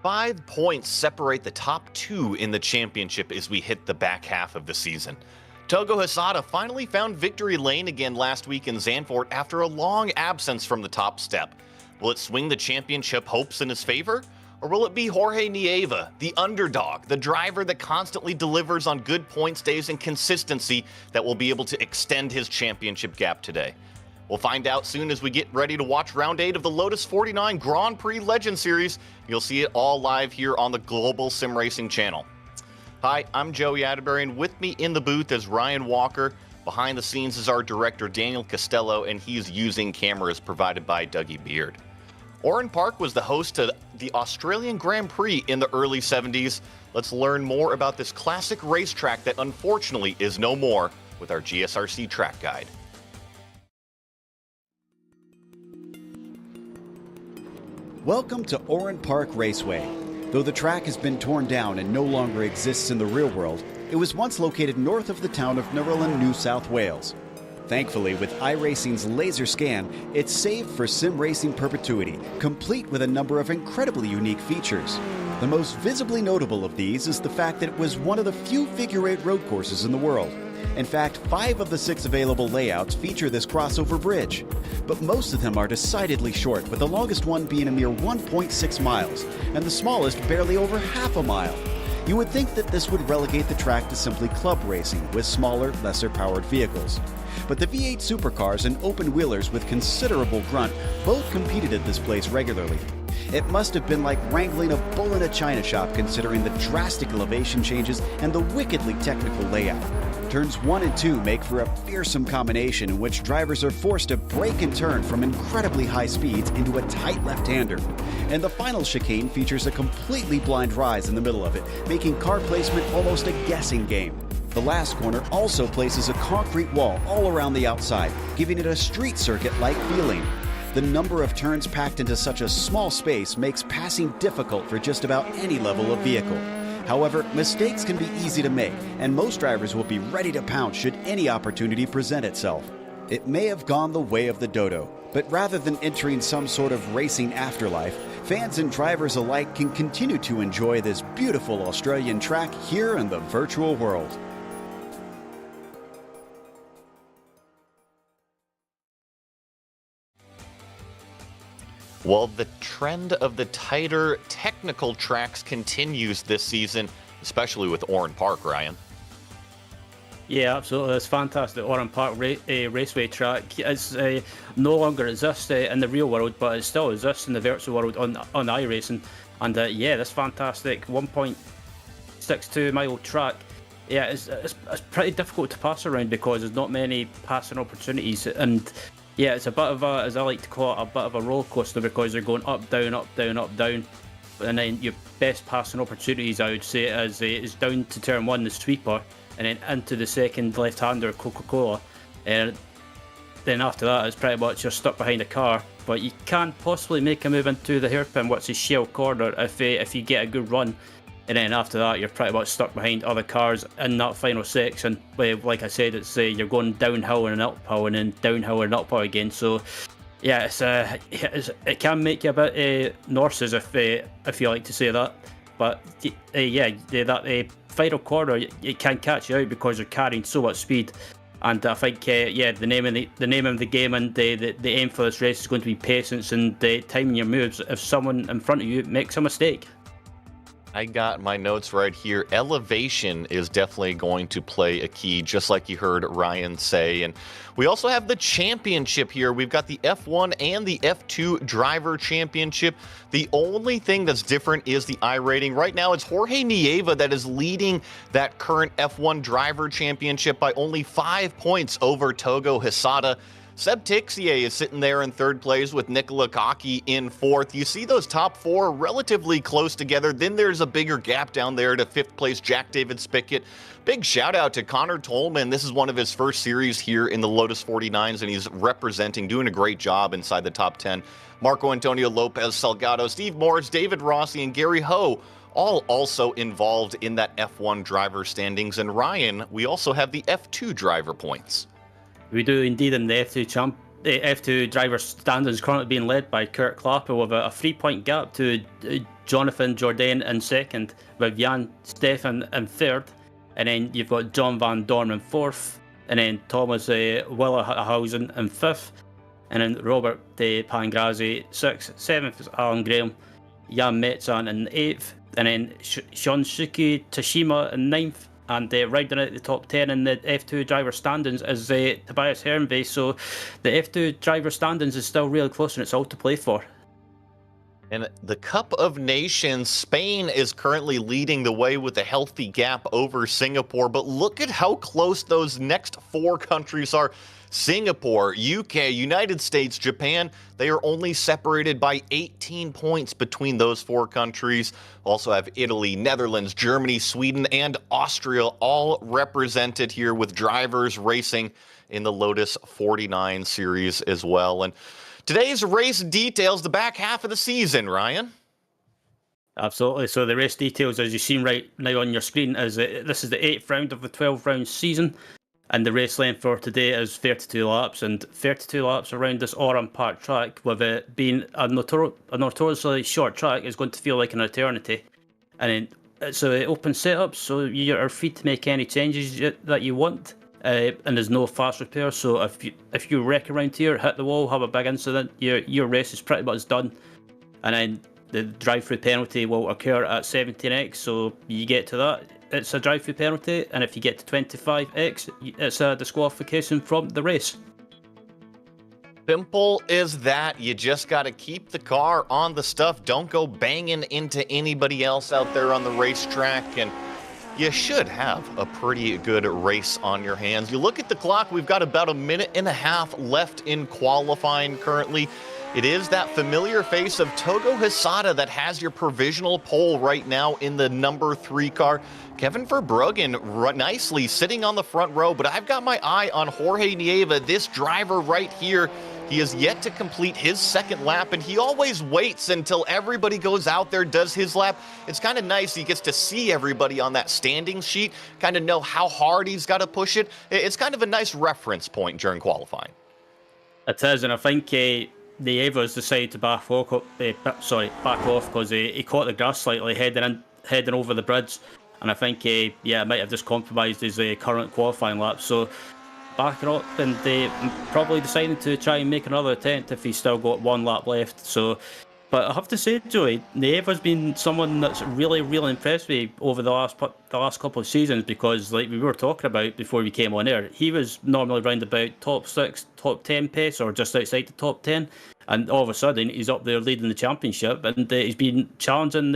5 points separate the top 2 in the championship as we hit the back half of the season. Togo Hysata finally found victory lane again last week in Zandvoort after a long absence from the top step. Will it swing the championship hopes in his favor? Or will it be Jorge Nieva, the underdog, the driver that constantly delivers on good points days and consistency, that will be able to extend his championship gap today? We'll find out soon as we get ready to watch Round 8 of the Lotus 49 Grand Prix Legend Series. You'll see it all live here on the Global Sim Racing channel. Hi, I'm Joey Atterbury, and with me in the booth is Ryan Walker. Behind the scenes is our director, Daniel Costello, and he's using cameras provided by Dougie Beard. Oran Park was the host to the Australian Grand Prix in the early 70s. Let's learn more about this classic racetrack that unfortunately is no more with our GSRC track guide. Welcome to Oran Park Raceway. Though the track has been torn down and no longer exists in the real world, it was once located north of the town of Narellan, New South Wales. Thankfully, with iRacing's laser scan, it's saved for sim racing perpetuity, complete with a number of incredibly unique features. The most visibly notable of these is the fact that it was one of the few figure-8 road courses in the world. In fact, 5 of the 6 available layouts feature this crossover bridge, but most of them are decidedly short, with the longest one being a mere 1.6 miles, and the smallest barely over half a mile. You would think that this would relegate the track to simply club racing with smaller, lesser-powered vehicles. But the V8 supercars and open-wheelers with considerable grunt both competed at this place regularly. It must have been like wrangling a bull in a china shop, considering the drastic elevation changes and the wickedly technical layout. Turns 1 and 2 make for a fearsome combination in which drivers are forced to brake and turn from incredibly high speeds into a tight left-hander. And the final chicane features a completely blind rise in the middle of it, making car placement almost a guessing game. The last corner also places a concrete wall all around the outside, giving it a street circuit-like feeling. The number of turns packed into such a small space makes passing difficult for just about any level of vehicle. However, mistakes can be easy to make, and most drivers will be ready to pounce should any opportunity present itself. It may have gone the way of the dodo, but rather than entering some sort of racing afterlife, fans and drivers alike can continue to enjoy this beautiful Australian track here in the virtual world. Well, the trend of the tighter technical tracks continues this season, especially with Oran Park, Ryan. Yeah, absolutely. It's fantastic. Oran Park Raceway track. It's no longer exists in the real world, but it still exists in the virtual world on iRacing. And yeah, this fantastic 1.62 mile track. Yeah, it's pretty difficult to pass around because there's not many passing opportunities. And yeah, it's a bit of a, as I like to call it, a bit of a roller coaster because they're going up, down, up, down, up, down. And then your best passing opportunities, I would say, is down to turn 1, the sweeper, and then into the second left-hander, Coca-Cola. And then after that, it's pretty much you're stuck behind a car. But you can possibly make a move into the hairpin, which is shell corner, if you get a good run. And then after that, you're pretty much stuck behind other cars in that final section. Like I said, it's you're going downhill and uphill, and then downhill and uphill again. So yeah, it can make you a bit Norse's if you like to say that. But yeah, that final corner it can catch you out because you're carrying so much speed. And I think yeah, the name of the game and the aim for this race is going to be patience and timing your moves. If someone in front of you makes a mistake. I got my notes right here. Elevation is definitely going to play a key, just like you heard Ryan say. And we also have the championship here. We've got the F1 and the F2 driver championship. The only thing that's different is the I rating. Right now, it's Jorge Nieva that is leading that current F1 driver championship by only 5 points over Togo Hysata. Seb Tixier is sitting there in 3rd place with Nicola Kaki in 4th. You see those top 4 relatively close together. Then there's a bigger gap down there to 5th place Jack David Spickett. Big shout out to Connor Tolman. This is one of his first series here in the Lotus 49s, and he's representing, doing a great job inside the top 10. Marco Antonio Lopez Salgado, Steve Morris, David Rossi, and Gary Ho all also involved in that F1 driver standings. And Ryan, we also have the F2 driver points. We do indeed in the F2 the F2 driver standings currently being led by Kurt Klapper with a 3-point gap to Jonathan Jourdain in second, with Jan Stefan in third, and then you've got John Van Dorn in fourth, and then Thomas Willerhausen in fifth, and then Robert Pangrazi sixth, seventh is Alan Graham, Jan Metzan in eighth, and then Shunsuke Tashima in ninth. And rounding out the top 10 in the F2 driver standings is Tobias Hermve. So the F2 driver standings is still really close, and it's all to play for. And the Cup of Nations, Spain is currently leading the way with a healthy gap over Singapore. But look at how close those next 4 countries are. Singapore, UK, United States, Japan, they are only separated by 18 points between those 4 countries. Also have Italy, Netherlands, Germany, Sweden, and Austria all represented here with drivers racing in the Lotus 49 series as well. And today's race details the back half of the season, Ryan. Absolutely. So the race details, as you've seen right now on your screen, is this is the 8th round of the 12-round season. And the race length for today is 32 laps, and 32 laps around this Oran Park track, with it being a notoriously short track, is going to feel like an eternity. And it's an open setup, so you are free to make any changes that you want, and there's no fast repair. So if you wreck around here, hit the wall, have a big incident, your race is pretty much done. And then the drive-through penalty will occur at 17x, so you get to that, it's a drive-through penalty, and if you get to 25x, it's a disqualification from the race. Simple as that. You just got to keep the car on the stuff. Don't go banging into anybody else out there on the racetrack, and you should have a pretty good race on your hands. You look at the clock, we've got about a minute and a half left in qualifying currently. It is that familiar face of Togo Hisada that has your provisional pole right now in the number 3 car. Kevin Verbruggen nicely sitting on the front row, but I've got my eye on Jorge Nieva, this driver right here. He has yet to complete his second lap, and he always waits until everybody goes out there, does his lap. It's kind of nice. He gets to see everybody on that standing sheet, kind of know how hard he's got to push it. It's kind of a nice reference point during qualifying. It is, and I think Nieva's decided to back off because he caught the grass slightly heading over the bridge, and I think it might have just compromised his current qualifying lap. So backing up and probably deciding to try and make another attempt if he's still got 1 lap left. So, but I have to say, Joey, Nieva's been someone that's really, really impressed me over the last couple of seasons, because, like we were talking about before we came on air, he was normally around about top 6, top 10 pace, or just outside the top 10, and all of a sudden he's up there leading the championship, and he's been challenging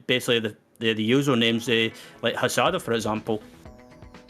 basically the user names like Hisada, for example.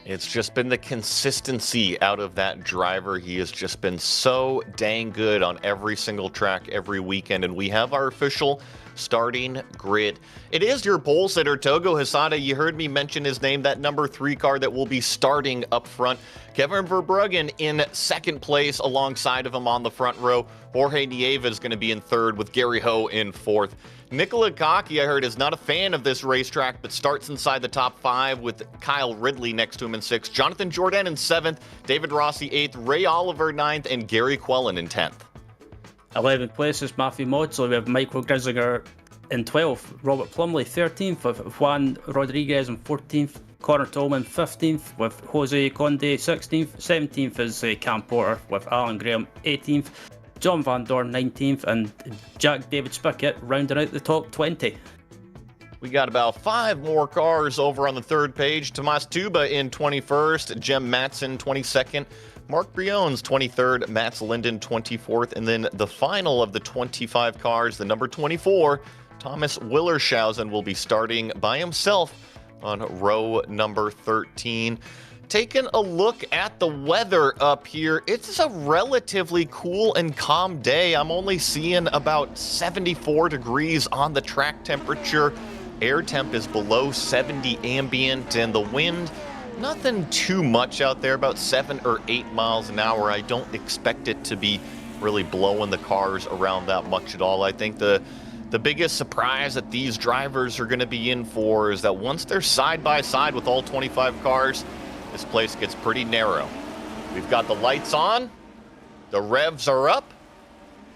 It's just been the consistency out of that driver. He has just been so dang good on every single track every weekend. And we have our official starting grid. It is your pole sitter, Togo Hisada. You heard me mention his name, that number 3 car that will be starting up front. Kevin Verbruggen in second place alongside of him on the front row. Jorge Nieva is going to be in third with Gary Ho in fourth. Nicola Kaki, I heard, is not a fan of this racetrack, but starts inside the top 5 with Kyle Ridley next to him in 6th, Jonathan Jourdain in 7th, David Rossi 8th, Ray Oliver 9th, and Gary Quellen in 10th. 11th place is Matthew Maudsley. We have Michael Grisinger in 12th, Robert Plumley 13th, with Juan Rodriguez in 14th, Connor Tolman 15th, with Jose Conde 16th, 17th is Cam Porter, with Alan Graham 18th, John Van Dorn 19th, and Jack David Spickett rounding out the top 20. We got about 5 more cars over on the third page. Tomas Tuba in 21st, Jem Matson 22nd, Mark Briones 23rd, Mats Linden 24th, and then the final of the 25 cars, the number 24, Thomas Willershausen will be starting by himself on row number 13. Taking a look at the weather up here, it's a relatively cool and calm day. I'm only seeing about 74 degrees on the track temperature. Air temp is below 70 ambient, and the wind, nothing too much out there, about 7 or 8 miles an hour. I don't expect it to be really blowing the cars around that much at all. I think the biggest surprise that these drivers are going to be in for is that once they're side by side with all 25 cars, this place gets pretty narrow. We've got the lights on, The revs are up.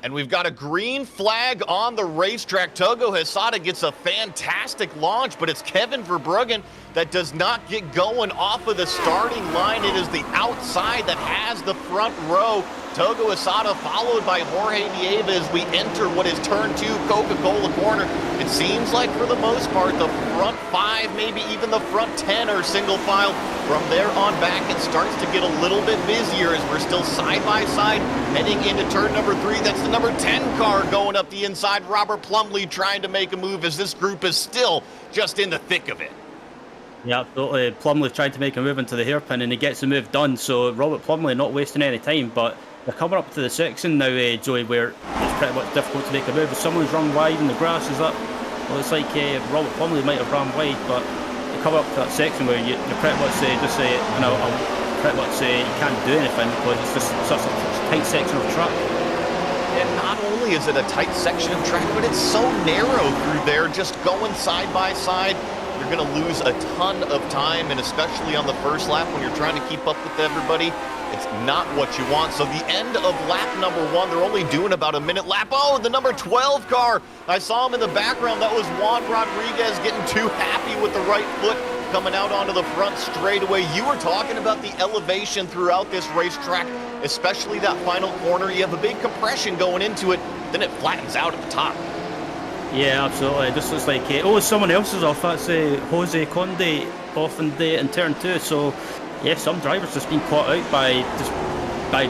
And we've got a green flag on the racetrack. Togo Hesada gets a fantastic launch, but it's Kevin Verbruggen that does not get going off of the starting line. It is the outside that has the front row. Togo Hesada followed by Jorge Nieva as we enter what is turn 2 Coca-Cola corner. It seems like for the most part, the front 5, maybe even the front 10 are single file. From there on back, it starts to get a little bit busier as we're still side by side heading into turn number 3. That's the number 10 car going up the inside. Robert Plumley trying to make a move as this group is still just in the thick of it. Yeah, absolutely. Plumley tried to make a move into the hairpin and he gets the move done. So Robert Plumley not wasting any time, but they're coming up to the section now, Joey, where it's pretty much difficult to make a move. If someone's run wide and the grass is up, well, it's like Robert Plumley might have run wide, but you come up to that section where you're pretty much pretty much you can't do anything because it's just such a tight section of track. And not only is it a tight section of track, but it's so narrow through there, just going side by side. You're going to lose a ton of time, and especially on the first lap when you're trying to keep up with everybody, it's not what you want. So the end of lap number 1, they're only doing about a minute lap. Oh, the number 12 car. I saw him in the background. That was Juan Rodriguez getting too happy with the right foot coming out onto the front straightaway. You were talking about the elevation throughout this racetrack, especially that final corner. You have a big compression going into it, then it flattens out at the top. Yeah, absolutely. This looks like, someone else is off. That's Jose Conde off in turn 2. So, yeah, some drivers just been caught out by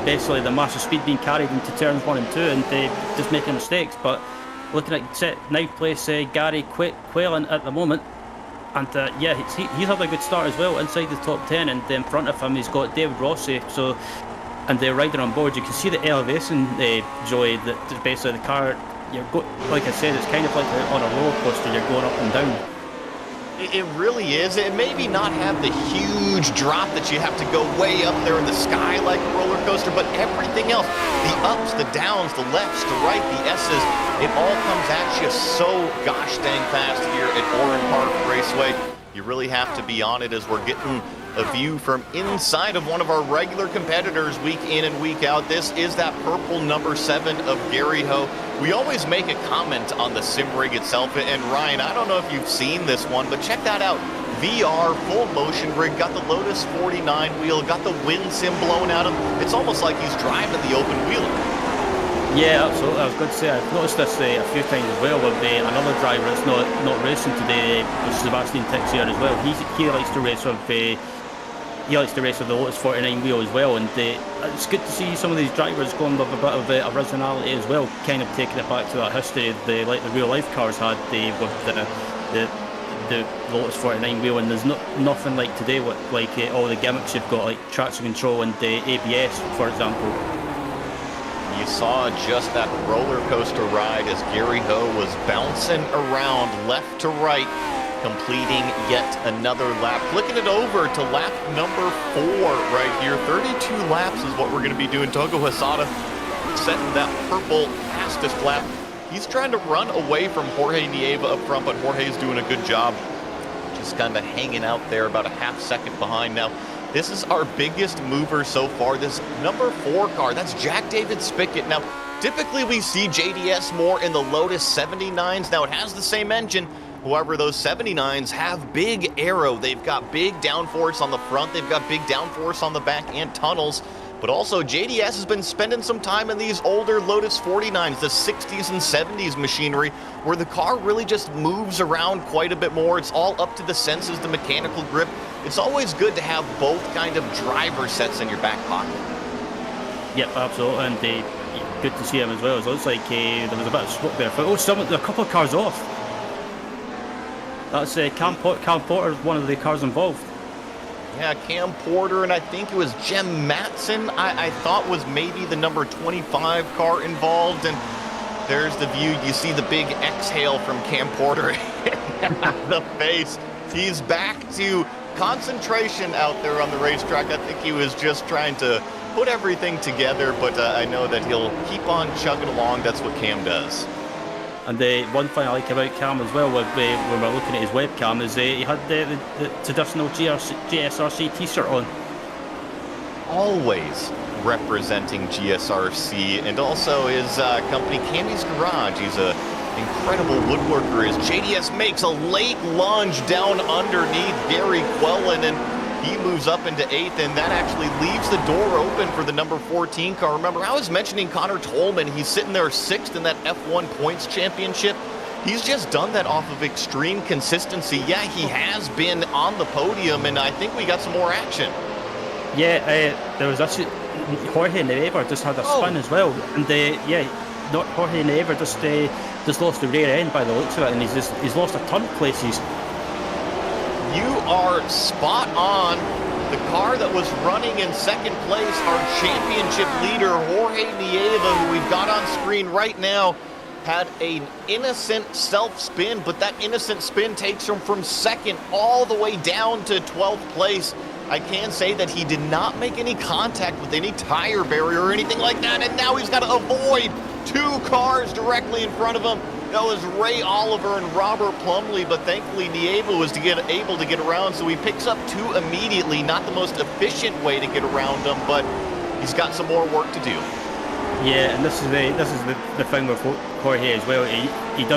basically the massive speed being carried into turns 1 and 2 and just making mistakes. But looking at 9th place Gary Quaylen at the moment, and yeah, he's had a good start as well inside the top 10, and in front of him he's got David Rossi. So, and they're riding on board. You can see the elevation, Joey, that basically the car. Like I said, it's kind of like on a roller coaster. You're going up and down. It really is. It maybe not have the huge drop that you have to go way up there in the sky like a roller coaster, but everything else, the ups, the downs, the lefts, the right, the S's, it all comes at you so gosh dang fast here at Oran Park Raceway. You really have to be on it as we're getting a view from inside of one of our regular competitors week in and week out. This is that purple number 7 of Gary Ho. We always make a comment on the sim rig itself, and Ryan, I don't know if you've seen this one, but check that out. VR, full motion rig, got the Lotus 49 wheel, got the wind sim blowing at him. It's almost like he's driving the open wheeler. Yeah, absolutely. I was going to say, I've noticed this a few times as well with another driver that's not racing today, Sebastian Tix here as well. He likes to race with the Lotus 49 wheel as well, and it's good to see some of these drivers going with a bit of originality as well, kind of taking it back to that history like the real life cars had with the Lotus 49 wheel, and there's nothing like today with all the gimmicks you've got, like traction control and ABS, for example. You saw just that roller coaster ride as Gary Ho was bouncing around left to right, completing yet another lap. Flicking it over to lap number 4 right here. 32 laps is what we're going to be doing. Togo Hesada setting that purple fastest lap. He's trying to run away from Jorge Nieva up front, but Jorge's doing a good job. Just kind of hanging out there about a half second behind now. This is our biggest mover so far, this number 4 car. That's Jack David Spickett. Now, typically we see JDS more in the Lotus 79s. Now, it has the same engine. However, those 79s have big aero. They've got big downforce on the front. They've got big downforce on the back and tunnels. But also, JDS has been spending some time in these older Lotus 49s, the 60s and 70s machinery, where the car really just moves around quite a bit more. It's all up to the senses, the mechanical grip. It's always good to have both kind of driver sets in your back pocket. Yep, absolutely, and good to see him as well. It looks like there was a bit of smoke there. But, a couple of cars off. That's Cam Porter, one of the cars involved. Yeah, Cam Porter, and I think it was Jem Matson, I thought was maybe the number 25 car involved. And there's the view. You see the big exhale from Cam Porter in the face. He's back to concentration out there on the racetrack. I think he was just trying to put everything together, but I know that he'll keep on chugging along. That's what Cam does. And one thing I like about Cam as well, when we're looking at his webcam, is he had the traditional GSRC t-shirt on. Always representing GSRC, and also his company Cammy's Garage. He's a incredible woodworker. His JDS makes a late lunge down underneath Gary Quellen, and he moves up into 8th, and that actually leaves the door open for the number 14 car. Remember, I was mentioning Connor Tolman. He's sitting there 6th in that F1 points championship. He's just done that off of extreme consistency. Yeah, he has been on the podium, and I think we got some more action. Yeah, there was actually Jorge Neiva just had a spin as well, and not Jorge Neiva just lost the rear end by the looks of it, and he's lost a ton of places. You are spot on. The car that was running in second place, our championship leader, Jorge Nieva, who we've got on screen right now, had an innocent self-spin, but that innocent spin takes him from second all the way down to 12th place. I can say that he did not make any contact with any tire barrier or anything like that, and now he's got to avoid 2 cars directly in front of him. That was Ray Oliver and Robert Plumley, but thankfully Nieva was able to get around, so he picks up 2 immediately. Not the most efficient way to get around them, but he's got some more work to do. Yeah, and this is the thing with Jorge as well. He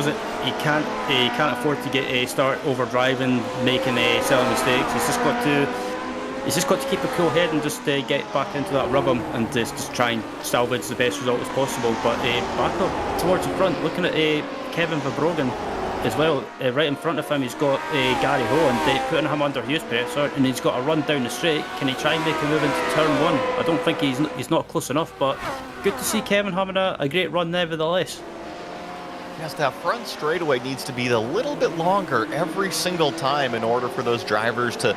can't afford to start overdriving, making silly mistakes. He's just got to keep a cool head and just get back into that rhythm and just try and salvage the best result as possible. But back up towards the front, looking at Kevin Verbrogen as well, right in front of him, he's got Gary Ho, and putting him under huge pressure, and he's got a run down the straight. Can he try and make a move into turn 1? I don't think he's not close enough, but good to see Kevin having a great run nevertheless. Yes, that front straightaway needs to be a little bit longer every single time in order for those drivers to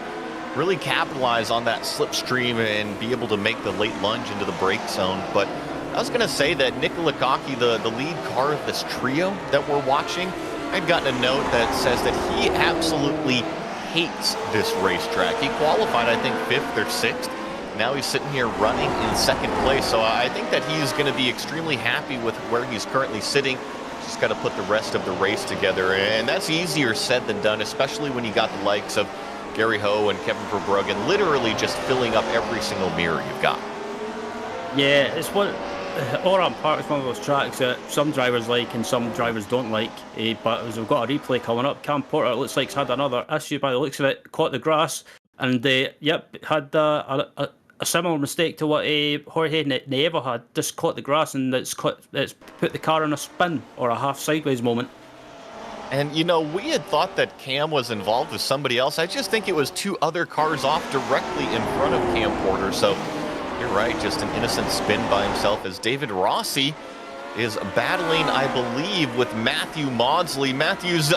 really capitalize on that slipstream and be able to make the late lunge into the brake zone. But I was going to say that Nick Lakaki, the lead car of this trio that we're watching, I'd gotten a note that says that he absolutely hates this racetrack. He qualified, I think, 5th or 6th. Now he's sitting here running in 2nd place. So I think that he's going to be extremely happy with where he's currently sitting. Just got to put the rest of the race together. And that's easier said than done, especially when you got the likes of Gary Ho and Kevin Verbrogen literally just filling up every single mirror you've got. Yeah, it's what Oran Park is one of those tracks that some drivers like and some drivers don't like. But as we've got a replay coming up, Cam Porter, it looks like, has had another issue by the looks of it, caught the grass, and had a similar mistake to what Jorge Nieva had. Just caught the grass, and it's put the car on a spin or a half sideways moment. And, you know, we had thought that Cam was involved with somebody else. I just think it was 2 other cars off directly in front of Cam Porter. So you're right, just an innocent spin by himself as David Rossi is battling, I believe, with Matthew Maudsley. Matthew's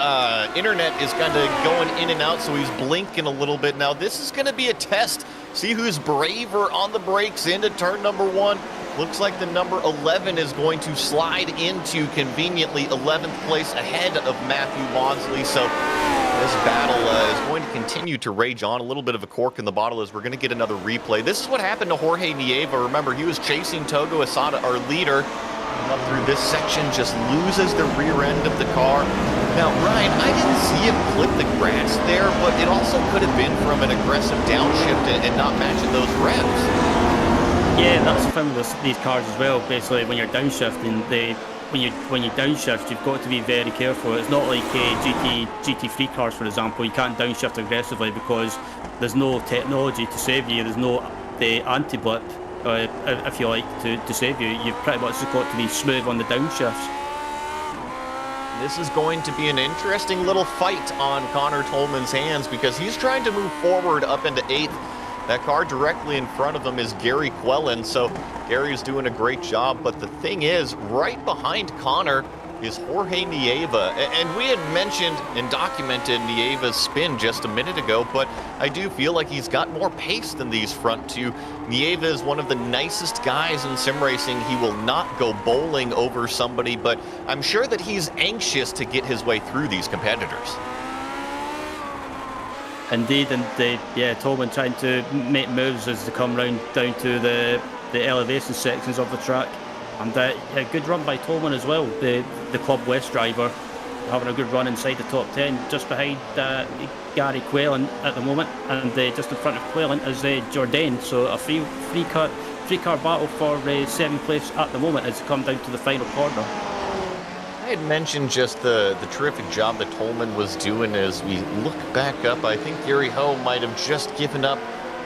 internet is kind of going in and out, so he's blinking a little bit. Now, this is going to be a test. See who's braver on the brakes into turn number 1. Looks like the number 11 is going to slide into conveniently 11th place ahead of Matthew Maudsley. So this battle is going to continue to rage on. A little bit of a cork in the bottle as we're going to get another replay. This is what happened to Jorge Nieva. Remember, he was chasing Togo Asada, our leader. And up through this section, just loses the rear end of the car. Now, Ryan, I didn't see him clip the grass there, but it also could have been from an aggressive downshift and not matching those revs. Yeah, that's the thing with these cars as well. Basically, when you're downshifting, when you downshift, you've got to be very careful. It's not like GT3 cars, for example. You can't downshift aggressively because there's no technology to save you. There's no anti-blip, if you like, to save you. You've pretty much just got to be smooth on the downshifts. This is going to be an interesting little fight on Connor Tolman's hands because he's trying to move forward up into 8th. That car directly in front of him is Gary Quellen, so Gary's doing a great job. But the thing is, right behind Connor is Jorge Nieva. And we had mentioned and documented Nieva's spin just a minute ago, but I do feel like he's got more pace than these front 2. Nieva is one of the nicest guys in sim racing. He will not go bowling over somebody, but I'm sure that he's anxious to get his way through these competitors. Indeed, and Tolman trying to make moves as they come round down to the elevation sections of the track. And a good run by Tolman as well, the Club West driver, having a good run inside the top 10, just behind Gary Quellen at the moment, and just in front of Quellen is Jourdain. So a free cut three-car battle for 7th place at the moment as it comes down to the final corner. I had mentioned just the terrific job that Tolman was doing. As we look back up, I think Gary Ho might have just given up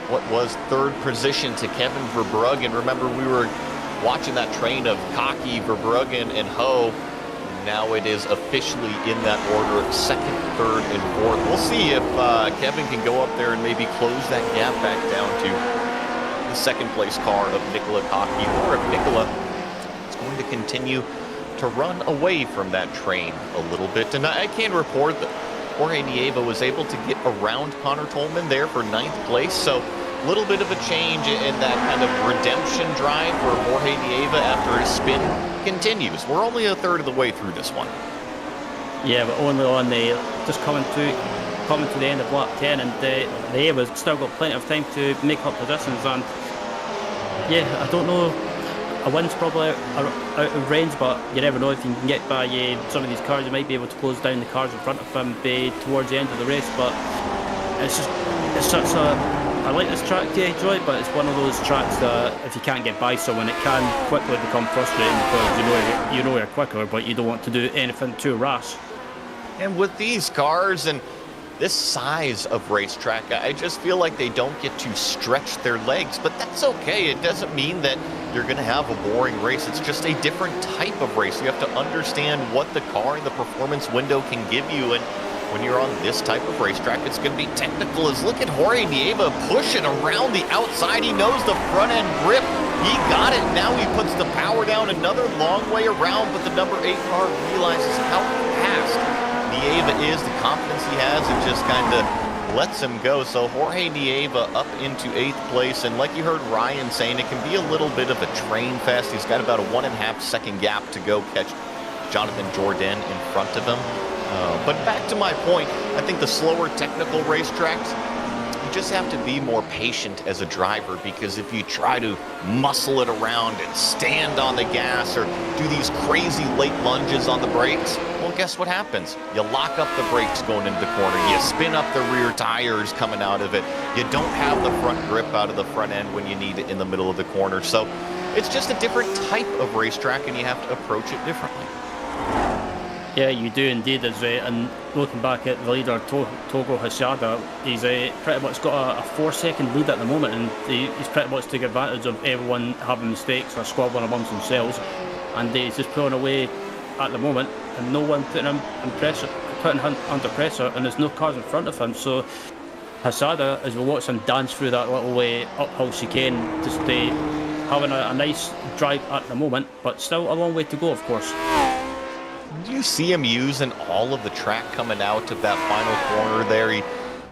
what was 3rd position to Kevin Verbruggen. Remember, we were watching that train of Cocky, Verbruggen, and Ho. Now it is officially in that order of 2nd, 3rd, and 4th. We'll see if Kevin can go up there and maybe close that gap back down to the 2nd place car of Nicola Cocky, or if Nicola is going to continue to run away from that train a little bit. And I can report that Jorge Nieva was able to get around Connor Tolman there for 9th place. So a little bit of a change in that kind of redemption drive for Jorge Nieva after his spin continues. We're only a third of the way through this one. Yeah, but only on the just coming to the end of lap 10, and Nieva's still got plenty of time to make up positions. And yeah, I don't know. A win's probably out of range, but you never know if you can get by some of these cars. You might be able to close down the cars in front of him towards the end of the race. But it's such a. I like this track to enjoy, but it's one of those tracks that if you can't get by someone, it can quickly become frustrating because you know you're quicker, but you don't want to do anything too rash. And with these cars and this size of racetrack, I just feel like they don't get to stretch their legs, but that's okay. It doesn't mean that you're going to have a boring race. It's just a different type of race. You have to understand what the car and the performance window can give you, and when you're on this type of racetrack, it's going to be technical. As look at Jorge Nieva pushing around the outside. He knows the front end grip. He got it. Now he puts the power down another long way around, but the number 8 car realizes how fast Nieva is, the confidence he has, and just kind of lets him go. So Jorge Nieva up into 8th place, and like you heard Ryan saying, it can be a little bit of a train fest. He's got about a 1.5 second gap to go catch Jonathan Jourdain in front of him. But back to my point, I think the slower technical racetracks, you just have to be more patient as a driver, because if you try to muscle it around and stand on the gas or do these crazy late lunges on the brakes, well, guess what happens? You lock up the brakes going into the corner. You spin up the rear tires coming out of it. You don't have the front grip out of the front end when you need it in the middle of the corner. So it's just a different type of racetrack, and you have to approach it differently. Yeah, you do indeed. And looking back at the leader, Togo Hisada, he's pretty much got a 4-second lead at the moment, and he's pretty much taking advantage of everyone having mistakes or squabbling amongst themselves, and he's just pulling away at the moment, and no one putting him under pressure, and there's no cars in front of him. So Hisada, as we watch him dance through that little uphill chicane, just having a nice drive at the moment, but still a long way to go, of course. Do you see him using all of the track coming out of that final corner there? He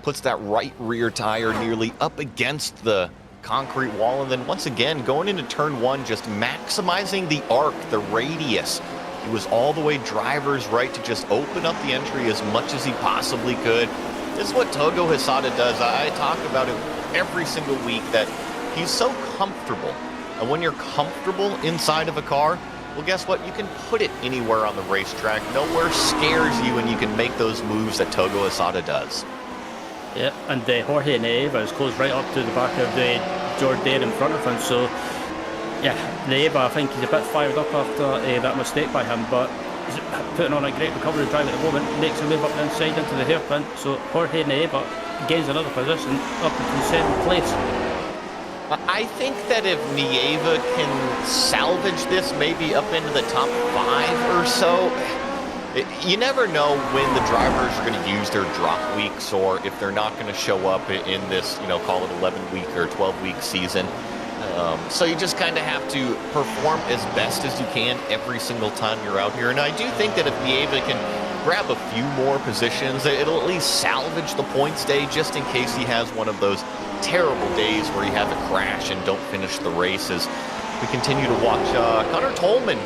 puts that right rear tire nearly up against the concrete wall, and then once again going into turn 1, just maximizing the arc, the radius. He was all the way driver's right to just open up the entry as much as he possibly could. This is what Togo Hisada does. I talk about him every single week, that he's so comfortable. And when you're comfortable inside of a car, well, guess what? You can put it anywhere on the racetrack. Nowhere scares you, and you can make those moves that Togo Hisada does. Yeah, and Jorge Nieva is close right up to the back of Jourdain in front of him. So, yeah, Nieva, I think he's a bit fired up after that mistake by him, but he's putting on a great recovery drive at the moment. Makes a move up the inside into the hairpin. So Jorge Nieva gains another position up to 7th place. I think that if Nieva can salvage this maybe up into the top 5 or so, you never know when the drivers are going to use their drop weeks, or if they're not going to show up in this, call it 11-week or 12-week season. So you just kind of have to perform as best as you can every single time you're out here. And I do think that if Nieva can grab a few more positions, it'll at least salvage the points day, just in case he has one of those terrible days where you have a crash and don't finish the races. We continue to watch Connor Tolman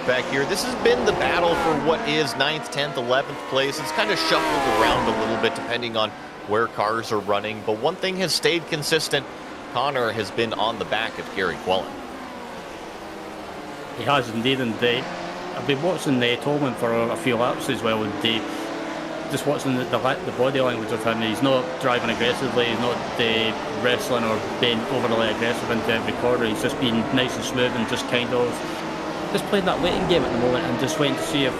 back here. This has been the battle for what is 9th, 10th, 11th place. It's kind of shuffled around a little bit depending on where cars are running, but one thing has stayed consistent. Connor has been on the back of Gary Quillen. He has indeed, and I've been watching Tolman for a few laps as well, and just watching the body language of him. He's not driving aggressively, he's not wrestling or being overly aggressive into every corner. He's just being nice and smooth and just kind of just playing that waiting game at the moment and just waiting to see if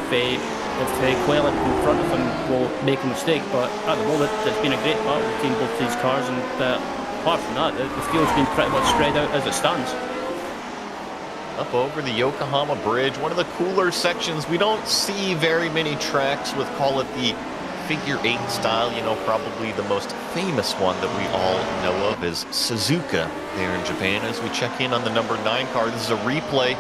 Colin in front of him will make a mistake. But at the moment, it's been a great battle between both these cars, and apart from that, the field's been pretty much spread out as it stands. Up over the Yokohama Bridge, one of the cooler sections. We don't see very many tracks with, call it the figure 8 style. You know, probably the most famous one that we all know of is Suzuka there in Japan. As we check in on the number 9 car, this is a replay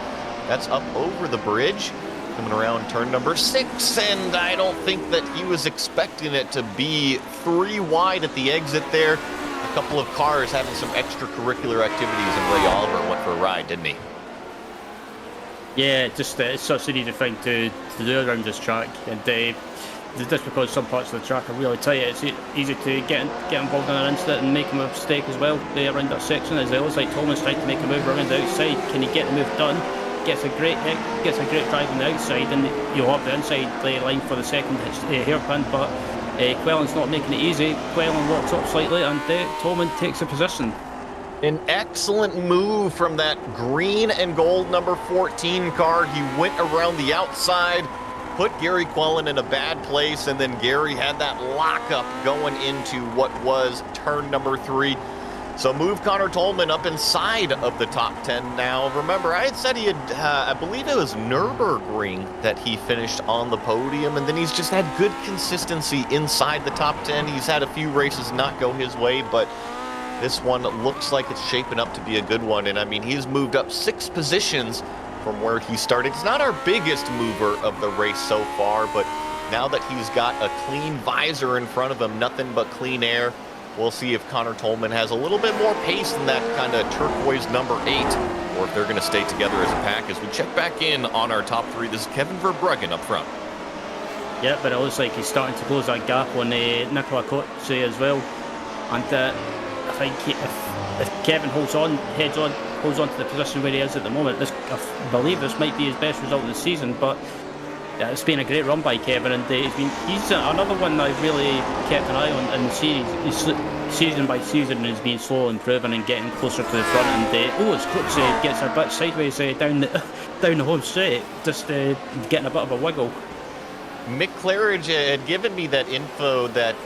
that's up over the bridge, coming around turn number 6, and I don't think that he was expecting it to be 3 wide at the exit there. A couple of cars having some extracurricular activities, and Ray Oliver went for a ride, didn't he? Yeah, just it's such an easy thing to do around this track, and just because some parts of the track are really tight, it's easy to get involved in an incident and make a mistake as well around that section. As it looks like Thomas trying to make a move around the outside. Can he get the move done? Gets a great drive on the outside, and you'll have the inside line for the second hairpin, but Quellen's not making it easy. Quellen walks up slightly, and Tolman takes a position. An excellent move from that green and gold number 14 car. He went around the outside, put Gary Quellen in a bad place, and then Gary had that lockup going into what was turn number 3. So move Connor Tolman up inside of the top 10 now. Remember, I had said he had, I believe it was Nürburgring that he finished on the podium, and then he's just had good consistency inside the top 10. He's had a few races not go his way, but this one looks like it's shaping up to be a good one. And I mean, he's moved up 6 positions from where he started. It's not our biggest mover of the race so far, but now that he's got a clean visor in front of him, nothing but clean air, we'll see if Connor Tolman has a little bit more pace than that kind of turquoise number 8, or if they're going to stay together as a pack. As we check back in on our top 3, this is Kevin Verbruggen up front. Yeah, but it looks like he's starting to close that gap on Nicola Coche as well. And I think if Kevin holds on to the position where he is at the moment, I believe this might be his best result of the season. But it's been a great run by Kevin, and he's another one that I've really kept an eye on in the series. He's season by season has been slowly improving and getting closer to the front. And his coach gets a bit sideways down the home straight, just getting a bit of a wiggle. Mick Claridge had given me that info that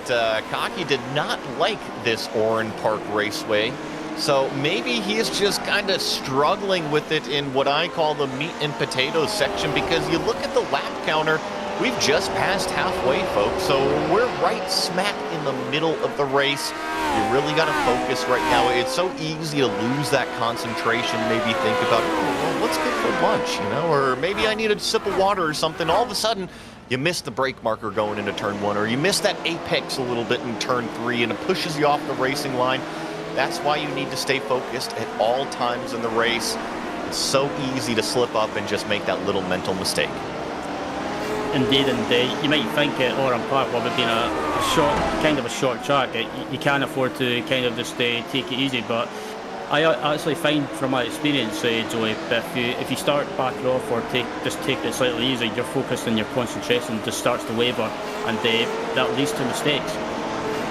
Kaki did not like this Oran Park Raceway. So maybe he is just kind of struggling with it in what I call the meat and potatoes section, because you look at the lap counter, we've just passed halfway, folks. So we're right smack in the middle of the race. You really got to focus right now. It's so easy to lose that concentration, maybe think about, oh, well, what's good for lunch, you know, or maybe I need a sip of water or something. All of a sudden, you miss the brake marker going into turn 1, or you miss that apex a little bit in turn 3, and it pushes you off the racing line. That's why you need to stay focused at all times in the race. It's so easy to slip up and just make that little mental mistake. Indeed, and you might think at Oran Park, well, it being a short track, you can't afford to kind of just take it easy, but I actually find from my experience, Joey, if you start backing off or just take it slightly easy, your focus and your concentration just starts to waver, and that leads to mistakes.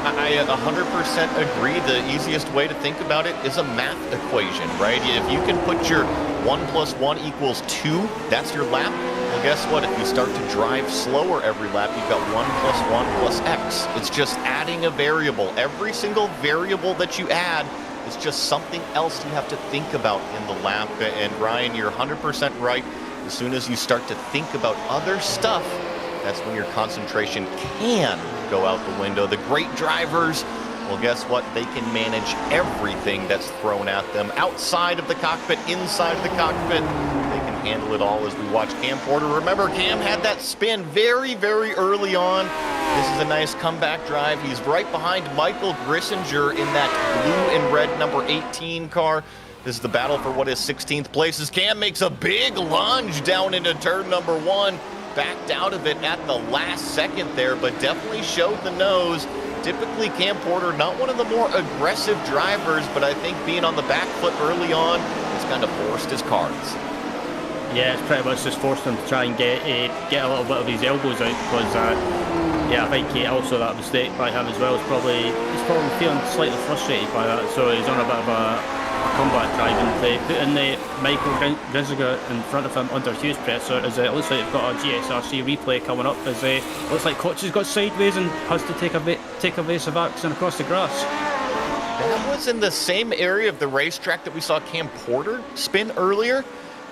I 100% agree. The easiest way to think about it is a math equation, right? If you can put your 1 + 1 = 2, that's your lap. Well, guess what? If you start to drive slower every lap, you've got 1 + 1 + X. It's just adding a variable. Every single variable that you add, it's just something else you have to think about in the lap. And Ryan, you're 100% right. As soon as you start to think about other stuff, that's when your concentration can go out the window. The great drivers, well, guess what? They can manage everything that's thrown at them outside of the cockpit, inside of the cockpit. They can handle it all. As we watch Cam Porter. Remember, Cam had that spin very, very early on. This is a nice comeback drive. He's right behind Michael Grissinger in that blue and red number 18 car. This is the battle for what is 16th place, as Cam makes a big lunge down into turn number 1. Backed out of it at the last second there, but definitely showed the nose. Typically, Cam Porter, not one of the more aggressive drivers, but I think being on the back foot early on has kind of forced his cards. Yeah, it's pretty much just forced him to try and get a little bit of his elbows out, because Yeah, I think also that mistake by him as well is he's probably feeling slightly frustrated by that, so he's on a bit of a combat drive, and they put in the Michael Grinziger in front of him under huge pressure, as it looks like they've got a GSRC replay coming up, as it looks like Koch has got sideways and has to take a evasive action across the grass. That was in the same area of the racetrack that we saw Cam Porter spin earlier.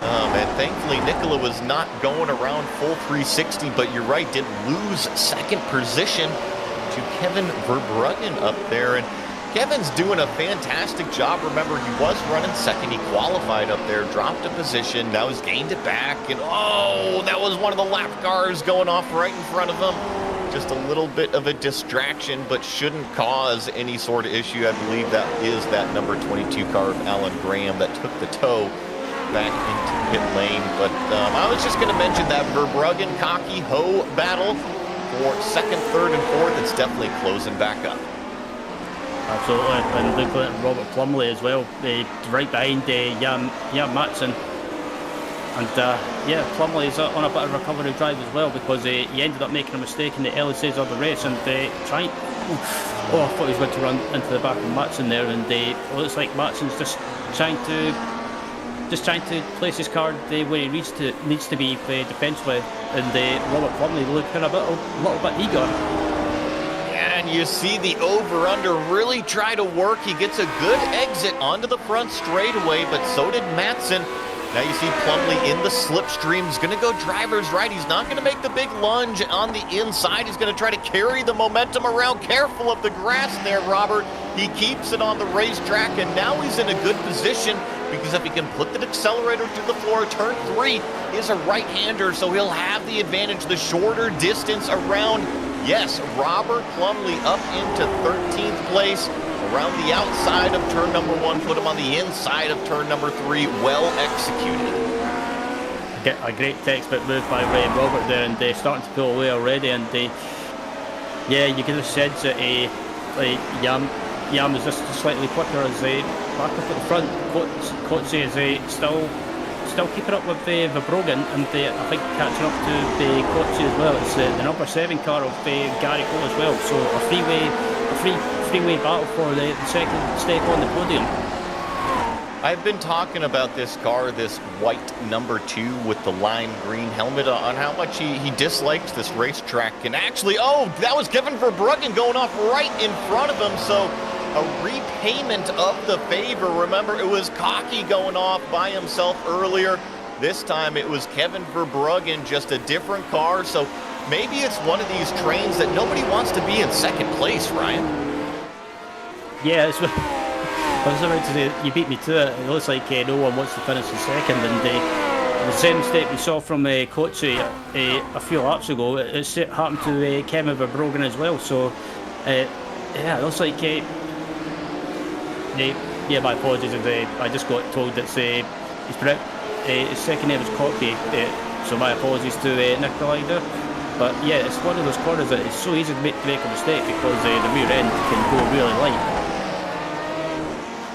And thankfully, Nicola was not going around full 360, but you're right, did lose second position to Kevin Verbruggen up there. And Kevin's doing a fantastic job. Remember, he was running second. He qualified up there, dropped a position, now he's gained it back. And oh, that was one of the lap cars going off right in front of him. Just a little bit of a distraction, but shouldn't cause any sort of issue. I believe that is that number 22 car of Alan Graham that took the tow back into pit lane. But I was just going to mention that Verbruggen Cocky Ho battle for second, third, and fourth. It's definitely closing back up. Absolutely, and looking at Robert Plumley as well, right behind Jan Matson. And yeah, Plumley is on a bit of a recovery drive as well, because he ended up making a mistake in the early stages of the race and trying. Oh, I thought he was going to run into the back of Matson there, and it looks like Matson's just trying to place his car where he needs to be defensively, and Robert Plumley looking a little bit eager. And you see the over-under really try to work. He gets a good exit onto the front straightaway, but so did Matson. Now you see Plumley in the slipstream. He's going to go driver's right. He's not going to make the big lunge on the inside. He's going to try to carry the momentum around. Careful of the grass there, Robert. He keeps it on the racetrack, and now he's in a good position, because if he can put the accelerator to the floor, turn 3 is a right-hander, so he'll have the advantage, the shorter distance around. Yes, Robert Plumley up into 13th place. Around the outside of turn number 1, put him on the inside of turn number 3. Well executed. A great textbook move by Robert there, and they're starting to pull away already. And yeah, you can just sense that Yam is just slightly quicker as they back up at the front. Coach is still keeping up with Verbruggen, and I think catching up to Coach as well. It's the number 7 car of Gary Cole as well. So a three-way battle for the second step on the podium. I've been talking about this car, this white number 2 with the lime green helmet, on how much he dislikes this racetrack. And actually, oh, that was Kevin Verbruggen going off right in front of him. So a repayment of the favor. Remember, it was Cocky going off by himself earlier. This time it was Kevin Verbruggen, just a different car. So maybe it's one of these trains that nobody wants to be in second place, Ryan. Yeah, I was about to say, you beat me to it. It looks like no one wants to finish in second, and the same mistake we saw from Coach a few laps ago, it happened to Kevin Verbruggen as well. So yeah, it looks like yeah, my apologies. I just got told that his second name is Cocky, so my apologies to Nikolai there. But yeah, it's one of those corners that it's so easy to make a mistake, because the rear end can go really light.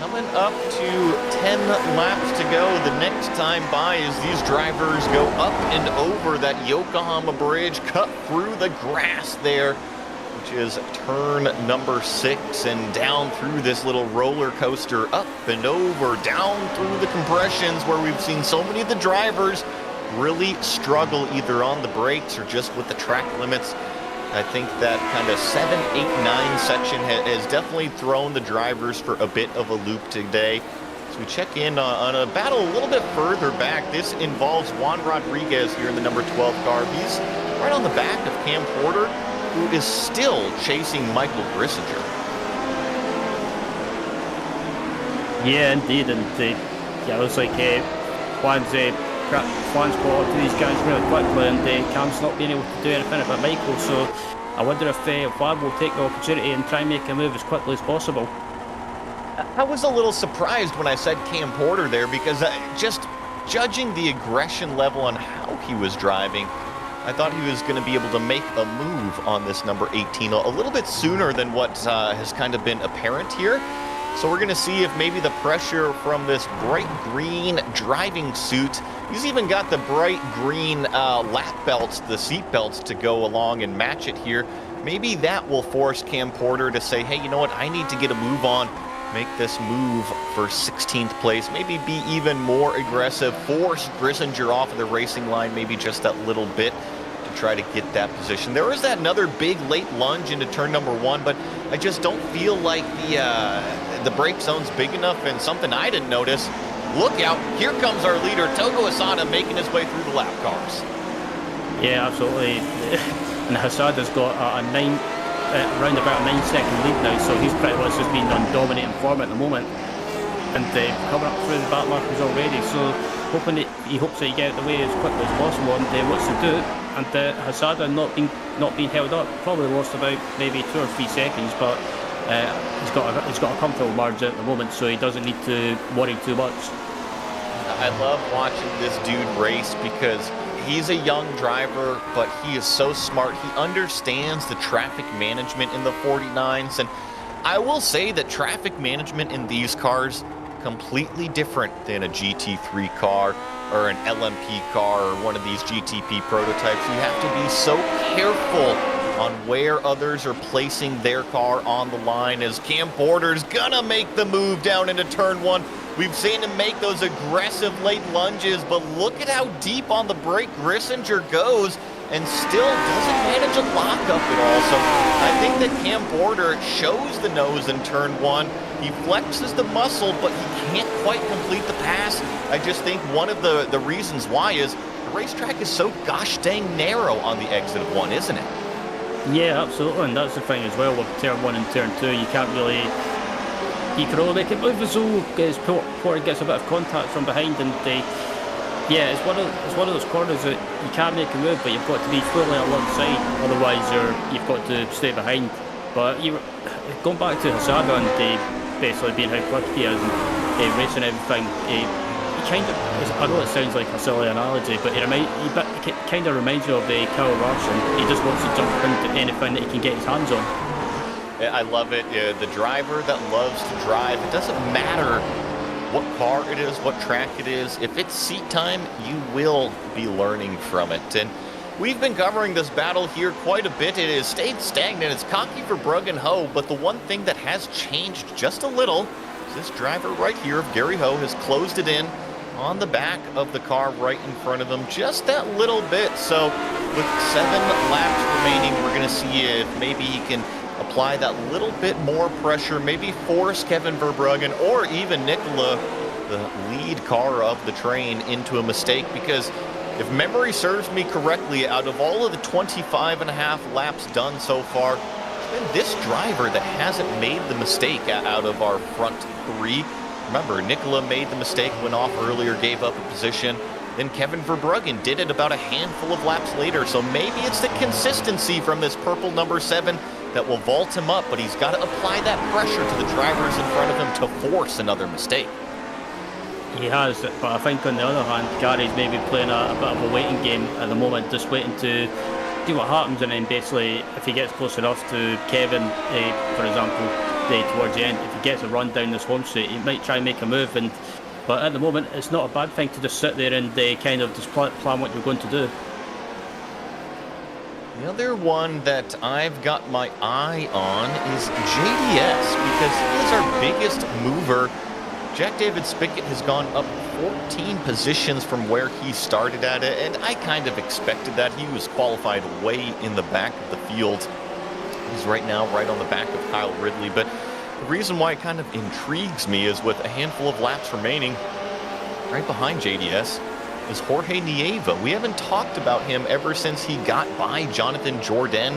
Coming up to 10 laps to go. The next time by as these drivers go up and over that Yokohama Bridge, cut through the grass there, which is turn number 6, and down through this little roller coaster, up and over, down through the compressions, where we've seen so many of the drivers really struggle either on the brakes or just with the track limits. I think that kind of 7, 8, 9 section has definitely thrown the drivers for a bit of a loop today. So we check in on a battle a little bit further back. This involves Juan Rodriguez here in the number 12 car. He's right on the back of Cam Porter, who is still chasing Michael Grissinger. Yeah, indeed, and yeah, it looks like Juan's caught up to these guys really quickly, and Cam's not being able to do anything about Michael. So I wonder if Juan will take the opportunity and try and make a move as quickly as possible. I was a little surprised when I said Cam Porter there, because just judging the aggression level on how he was driving, I thought he was going to be able to make a move on this number 18 a little bit sooner than what has kind of been apparent here. So we're going to see if maybe the pressure from this bright green driving suit, he's even got the bright green lap belts, the seat belts to go along and match it here. Maybe that will force Cam Porter to say, hey, you know what, I need to get a move on, make this move for 16th place, maybe be even more aggressive, force Grissinger off of the racing line, maybe just that little bit to try to get that position. There was that another big late lunge into turn number 1, but I just don't feel like the brake zone's big enough, and something I didn't notice. Look out, here comes our leader, Togo Asada, making his way through the lap cars. Yeah, absolutely. And Hasada's got around about a 9-second lead now, so he's pretty much just been on dominating form at the moment. And coming up through the back markers already, so he hopes that he get out of the way as quickly as possible, and what's to do. And Hasada not being held up, probably lost about maybe 2 or 3 seconds, but he's got a comfortable margin at the moment, so he doesn't need to worry too much. I love watching this dude race because he's a young driver, but he is so smart. He understands the traffic management in the 49s, and I will say that traffic management in these cars completely different than a GT3 car or an LMP car or one of these GTP prototypes. You have to be so careful on where others are placing their car on the line, as Cam Porter's gonna make the move down into turn 1. We've seen him make those aggressive late lunges, but look at how deep on the brake Grissinger goes and still doesn't manage a lockup at all. So I think that Cam Porter shows the nose in turn 1. He flexes the muscle, but he can't quite complete the pass. I just think one of the reasons why is the racetrack is so gosh dang narrow on the exit of 1, isn't it? Yeah, absolutely, and that's the thing as well with turn 1 and turn 2. You can't really, you can only make it move as though Porter gets a bit of contact from behind, and yeah, it's one of those corners that you can make a move, but you've got to be fully alongside, otherwise you've got to stay behind. But going back to Hasada and basically being how quick he is and racing everything, he kind of, I know it sounds like a silly analogy, but he kind of reminds you of Kyle Larson. He just wants to jump into anything that he can get his hands on. I love it. The driver that loves to drive, it doesn't matter what car it is, what track it is. If it's seat time, you will be learning from it. And we've been covering this battle here quite a bit. It has stayed stagnant. It's cocky for Brugg and Ho, but the one thing that has changed just a little is this driver right here of Gary Ho has closed it in on the back of the car right in front of him just that little bit. So with 7 laps remaining, we're going to see if maybe he can apply that little bit more pressure, maybe force Kevin Verbruggen or even Nicola, the lead car of the train, into a mistake, because if memory serves me correctly, out of all of the 25.5 laps done so far, it's been this driver that hasn't made the mistake out of our front 3. Remember, Nicola made the mistake, went off earlier, gave up a position. Then Kevin Verbruggen did it about a handful of laps later. So maybe it's the consistency from this purple number 7 that will vault him up, but he's got to apply that pressure to the drivers in front of him to force another mistake. He has, but I think on the other hand, Gary's maybe playing a bit of a waiting game at the moment, just waiting to see what happens, and then basically if he gets close enough to Kevin, for example, towards the end, if he gets a run down this home straight, he might try and make a move. But at the moment, it's not a bad thing to just sit there and kind of just plan what you're going to do. The other one that I've got my eye on is JDS, because he is our biggest mover. Jack David Spickett has gone up 14 positions from where he started at it, and I kind of expected that. He was qualified way in the back of the field. He's right now right on the back of Kyle Ridley, but the reason why it kind of intrigues me is with a handful of laps remaining, right behind JDS is Jorge Nieva. We haven't talked about him ever since he got by Jonathan Jourdain.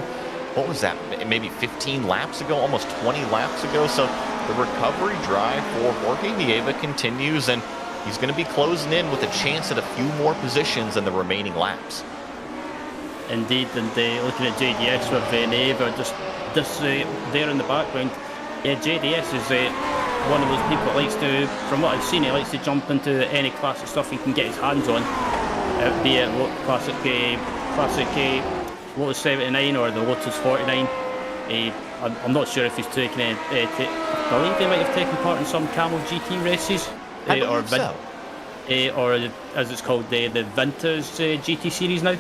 What was that? Maybe 15 laps ago, almost 20 laps ago. So the recovery drive for Jorge Nieva continues, and he's going to be closing in with a chance at a few more positions in the remaining laps. Indeed, and looking at JDS with Nieva just there in the background. Yeah, JDS is one of those people that likes to, from what I've seen, he likes to jump into any classic stuff he can get his hands on, be it classic Lotus 79 or the Lotus 49. I'm not sure if he's taken believe they might have taken part in some Camel GT races. I believe so. Or as it's called, the Vintage GT series now.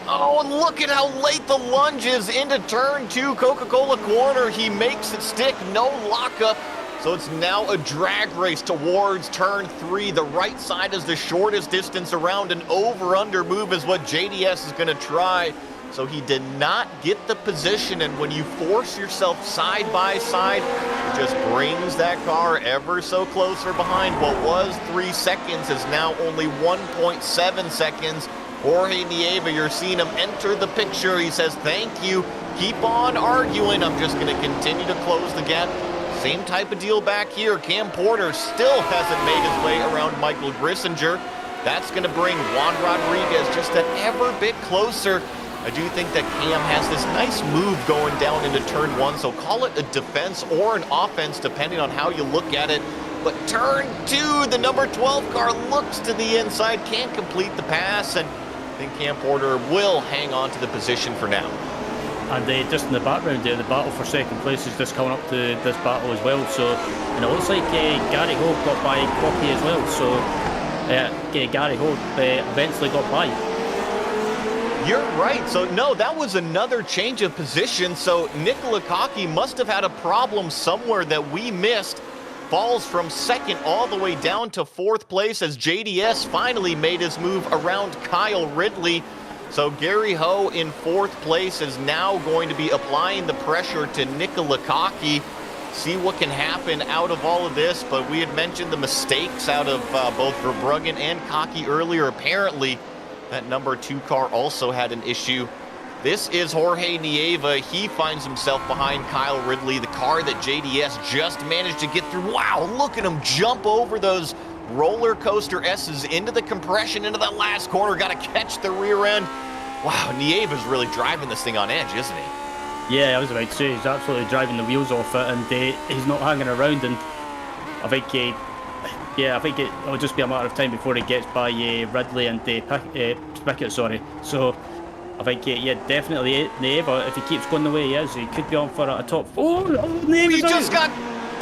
Oh, and look at how late the lunge is into turn 2, Coca-Cola corner. He makes it stick, no lockup. So it's now a drag race towards turn 3. The right side is the shortest distance around. An over-under move is what JDS is going to try. So he did not get the position, and when you force yourself side by side, it just brings that car ever so closer behind. What was 3 seconds is now only 1.7 seconds. Jorge Nieva, you're seeing him enter the picture. He says, thank you. Keep on arguing. I'm just going to continue to close the gap. Same type of deal back here. Cam Porter still hasn't made his way around Michael Grissinger. That's going to bring Juan Rodriguez just an ever bit closer. I do think that Cam has this nice move going down into turn 1, so call it a defense or an offense depending on how you look at it. But turn 2, the number 12 car looks to the inside, can't complete the pass, and I think Cam Porter will hang on to the position for now. And just in the background there, the battle for second place is just coming up to this battle as well. So, and it looks like Gary Hogue got by Cloppy as well. So, Gary Hogue eventually got by. You're right. So, no, that was another change of position. So, Nicola Kaki must have had a problem somewhere that we missed. Falls from second all the way down to 4th place as JDS finally made his move around Kyle Ridley. So Gary Ho in 4th place is now going to be applying the pressure to Nicola Kaki. See what can happen out of all of this, but we had mentioned the mistakes out of both Verbruggen and Kaki earlier. Apparently, that number 2 car also had an issue. This is Jorge Nieva. He finds himself behind Kyle Ridley, the car that JDS just managed to get through. Wow, look at him jump over those roller coaster S's into the compression, into that last corner. Got to catch the rear end. Wow, Nieva's really driving this thing on edge, isn't he? Yeah, I was about to say, he's absolutely driving the wheels off it, and he's not hanging around. And I think it'll just be a matter of time before he gets by Ridley and Pickett, sorry. So I think, definitely Nieva, if he keeps going the way he is, he could be on for a top 4. He just got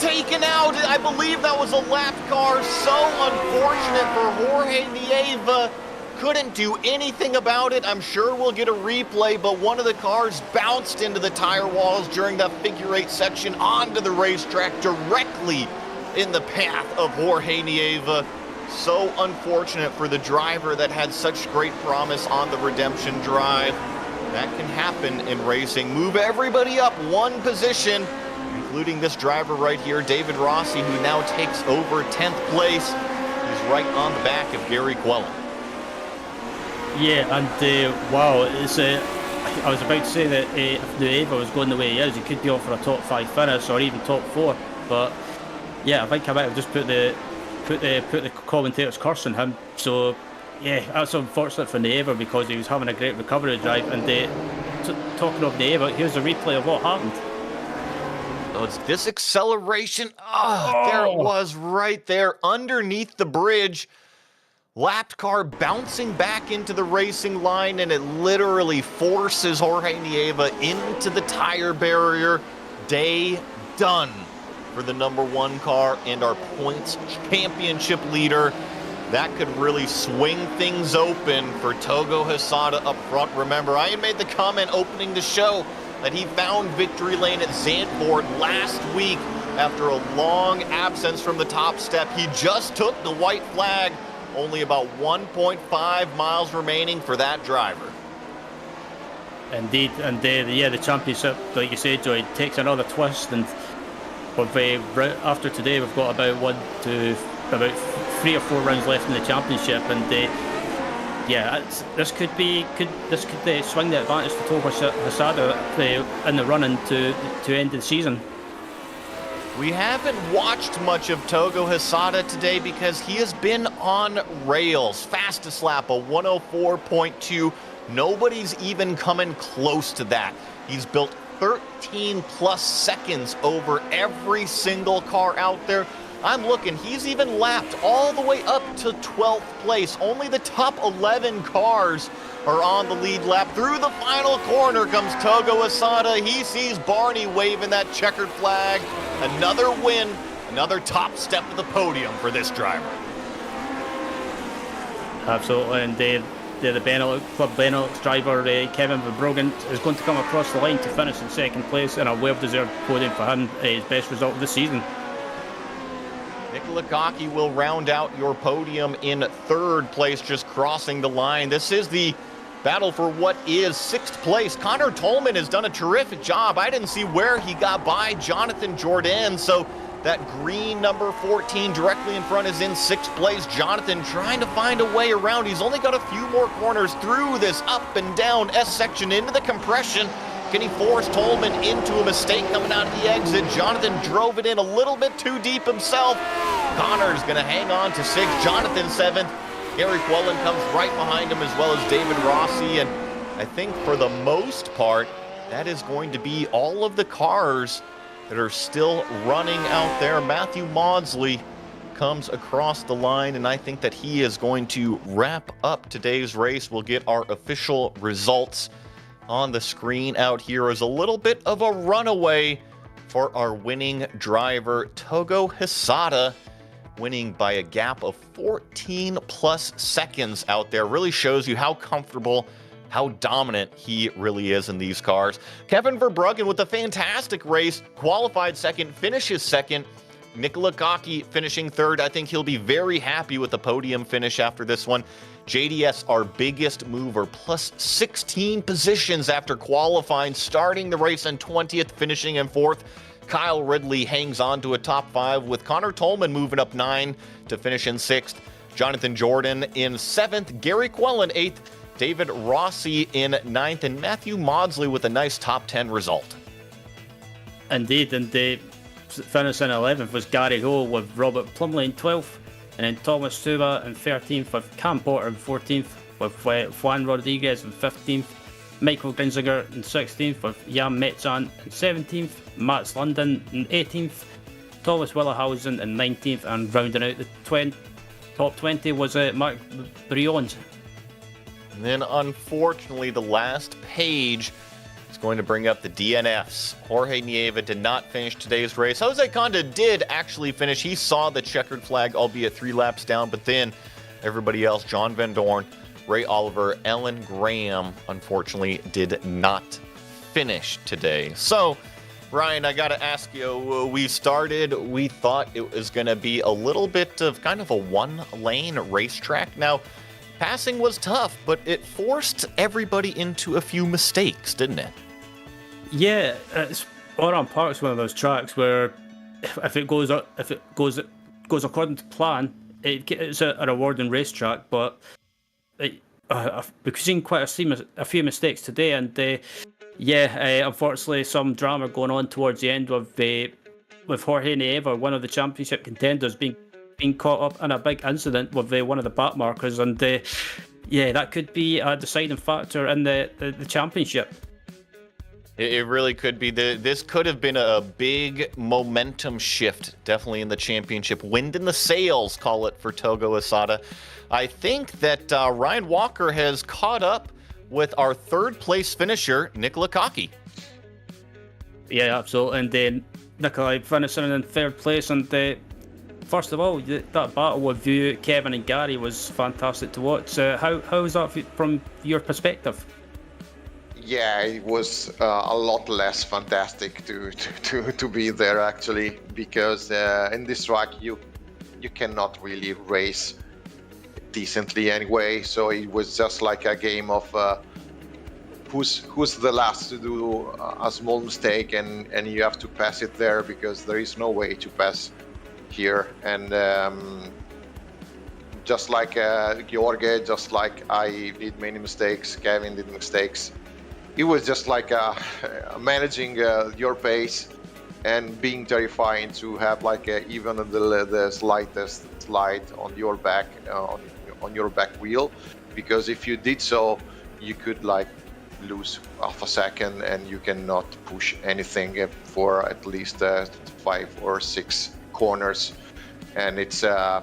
taken out. I believe that was a lap car. So unfortunate for Jorge Nieva. Couldn't do anything about it. I'm sure we'll get a replay, but one of the cars bounced into the tire walls during that figure 8 section onto the racetrack directly in the path of Jorge Nieva. So unfortunate for the driver that had such great promise on the redemption drive. That can happen in racing. Move everybody up 1 position, including this driver right here, David Rossi, who now takes over 10th place. He's right on the back of Gary Quellen. Yeah, and wow, it's I was about to say that if Nieva was going the way he is, he could be on for a top 5 finish or even top 4. But yeah, I think I might have just put the commentator's curse on him. So yeah, that's unfortunate for Nieva because he was having a great recovery drive. And talking of Nieva, here's a replay of what happened. Oh, it's this acceleration. Oh, there it was right there underneath the bridge. Lapped car bouncing back into the racing line, and it literally forces Jorge Nieva into the tire barrier. Day done for the number 1 car and our points championship leader. That could really swing things open for Togo Hysata up front. Remember, I had made the comment opening the show that he found victory lane at Zandvoort last week after a long absence from the top step. He just took the white flag. Only about 1.5 miles remaining for that driver. Indeed, and the championship, like you said, Joy, takes another twist, and after today we've got about 3 or 4 rounds left in the championship, and this could swing the advantage for Togo Hysata in the run into end of the season. We haven't watched much of Togo Hysata today because he has been on rails. Fastest lap, a 104.2. Nobody's even coming close to that. He's built 13 plus seconds over every single car out there. I'm looking, he's even lapped all the way up to 12th place. Only the top 11 cars are on the lead lap. Through the final corner comes Togo Asada. He sees Barney waving that checkered flag. Another win, another top step to the podium for this driver. Absolutely, and the Club Benelux driver, Kevin Verbruggen, is going to come across the line to finish in second place, and a well-deserved podium for him, his best result of the season. Nicola Gocki will round out your podium in third place, just crossing the line. This is the battle for what is sixth place. Connor Tolman has done a terrific job. I didn't see where he got by Jonathan Jourdain, so that green number 14 directly in front is in sixth place. Jonathan trying to find a way around. He's only got a few more corners through this up and down S section into the compression. Can he force Tolman into a mistake coming out of the exit? Jonathan drove it in a little bit too deep himself. Connor's going to hang on to sixth. Jonathan seventh. Gary Quellen comes right behind him, as well as David Rossi. And I think for the most part, that is going to be all of the cars that are still running out there. Matthew Maudsley comes across the line, and I think that he is going to wrap up today's race. We'll get our official results on the screen out here as a little bit of a runaway for our winning driver, Togo Hisada, winning by a gap of 14 plus seconds out there. Really shows you how comfortable, how dominant he really is in these cars. Kevin Verbruggen with a fantastic race, qualified second, finishes second. Nicola Gocki finishing third. I think he'll be very happy with the podium finish after this one. JDS, our biggest mover, plus 16 positions after qualifying, starting the race in 20th, finishing in fourth. Kyle Ridley hangs on to a top five, with Connor Tolman moving up 9 to finish in sixth. Jonathan Jourdain in seventh. Gary Quellen eighth. David Rossi in ninth, and Matthew Maudsley with a nice top 10 result. Indeed, and the finish in 11th was Gary Ho with Robert Plumley in 12th, and then Thomas Tuba in 13th, with Cam Porter in 14th, with Juan Rodriguez in 15th, Michael Grinziger in 16th, with Jan Metzan in 17th, Mats London in 18th, Thomas Willerhausen in 19th, and rounding out the top 20 was Mark Brions. And then, unfortunately, the last page is going to bring up the DNFs. Jorge Nieva did not finish today's race. Jose Conda did actually finish. He saw the checkered flag, albeit 3 laps down, but then everybody else, John Van Dorn, Ray Oliver, Ellen Graham, unfortunately did not finish today. So, Ryan, I got to ask you, we thought it was going to be a little bit of kind of a one-lane racetrack. Now, passing was tough, but it forced everybody into a few mistakes, didn't it? Yeah, Oran Park's one of those tracks where if it goes according to plan, it's a rewarding racetrack. But we've seen quite a few mistakes today, and unfortunately, some drama going on towards the end with Jorge Nieva, one of the championship contenders, being caught up in a big incident with one of the back markers, and that could be a deciding factor in the championship. It really could be. This could have been a big momentum shift, definitely in the championship. Wind in the sails, call it, for Togo Asada. I think that Ryan Walker has caught up with our third place finisher, Nicola Gocki. Yeah, absolutely. And then Nicola finishing in third place, and first of all, that battle with you, Kevin and Gary, was fantastic to watch. How was that from your perspective? Yeah, it was a lot less fantastic to be there, actually, because in this track you cannot really race decently anyway. So it was just like a game of who's the last to do a small mistake, and you have to pass it there, because there is no way to pass here. And just like Jorge, just like I did many mistakes, Kevin did mistakes. It was just like managing your pace and being terrifying to have like even the slightest slide on your back on your back wheel, because if you did so, you could like lose half a second and you cannot push anything for at least 5 or 6 corners. and it's I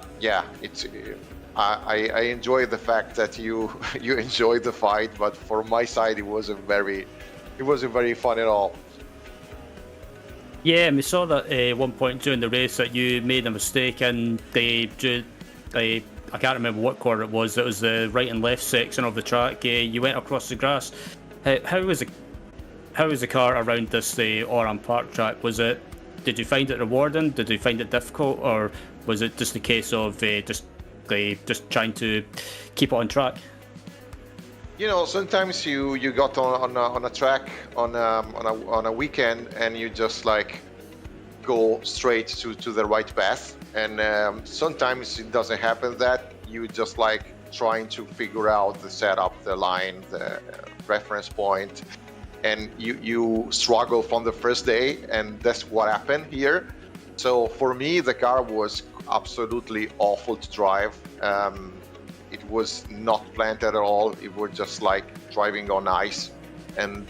enjoy the fact that you enjoy the fight, but for my side it wasn't very fun at all. Yeah, and we saw that one point during the race that you made a mistake and I can't remember what corner it was. It was the right and left section of the track. You went across the grass. How was the car around this Oran Park track? Did you find it rewarding? Did you find it difficult, or was it just a case of just trying to keep it on track? You know, sometimes you got on a track on a weekend and you just like go straight to the right path, and sometimes it doesn't happen that you just like trying to figure out the setup, the line, the reference point, and you struggle from the first day, and that's what happened here. So for me, the car was absolutely awful to drive. It was not planned at all. It was just like driving on ice, and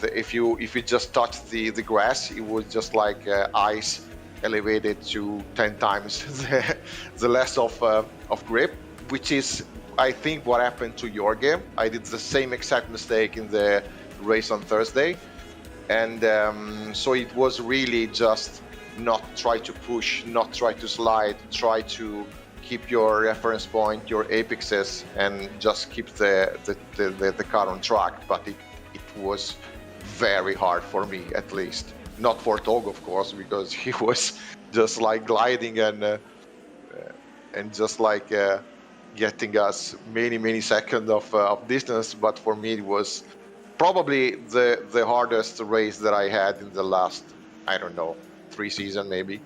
if you just touched the grass, it was just like ice elevated to 10 times the less of grip, which is, I think, what happened to your game. I did the same exact mistake in the race on Thursday, and so it was really just not try to push, not try to slide, try to keep your reference point, your apexes, and just keep the car on track. But it was very hard for me, at least. Not for Tog, of course, because he was just like gliding and just like getting us many seconds of distance. But for me, it was probably the hardest race that I had in the last, I don't know, 3 seasons maybe.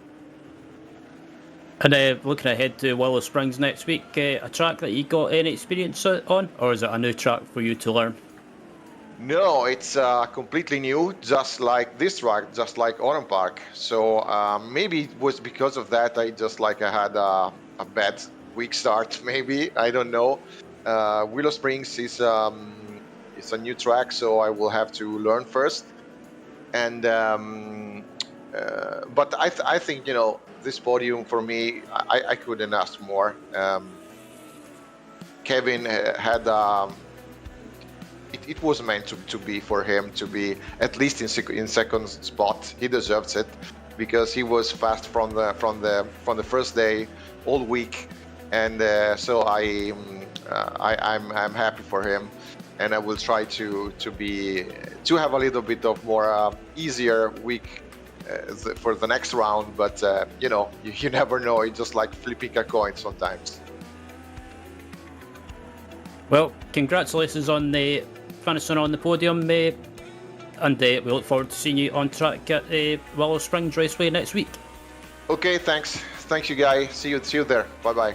And looking ahead to Willow Springs next week, a track that you got any experience on, or is it a new track for you to learn? No, it's completely new, just like this track, just like Oran Park. So maybe it was because of that I had a bad week start, maybe, I don't know. Willow Springs is it's a new track, so I will have to learn first. And but I think, you know, this podium for me, I couldn't ask more. Kevin had it was meant to be for him to be at least in second spot. He deserves it because he was fast from the first day all week, and so I'm happy for him, and I will try to have a little bit of more easier week for the next round, but you know, you never know. It's just like flipping a coin sometimes. Well, congratulations on the finishing on the podium, and we look forward to seeing you on track at Willow Springs Raceway next week. Okay, thanks you guys. See you there. Bye bye.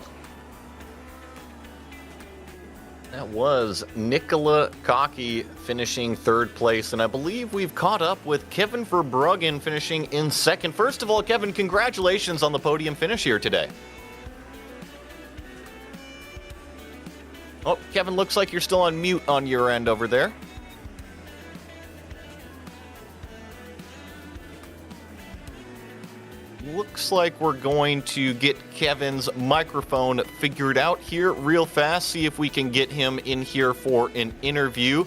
That was Nicola Cocky finishing third place, and I believe we've caught up with Kevin Verbruggen finishing in second. First of all, Kevin, congratulations on the podium finish here today. Oh, Kevin, looks like you're still on mute on your end over there. Looks like we're going to get Kevin's microphone figured out here real fast, see if we can get him in here for an interview.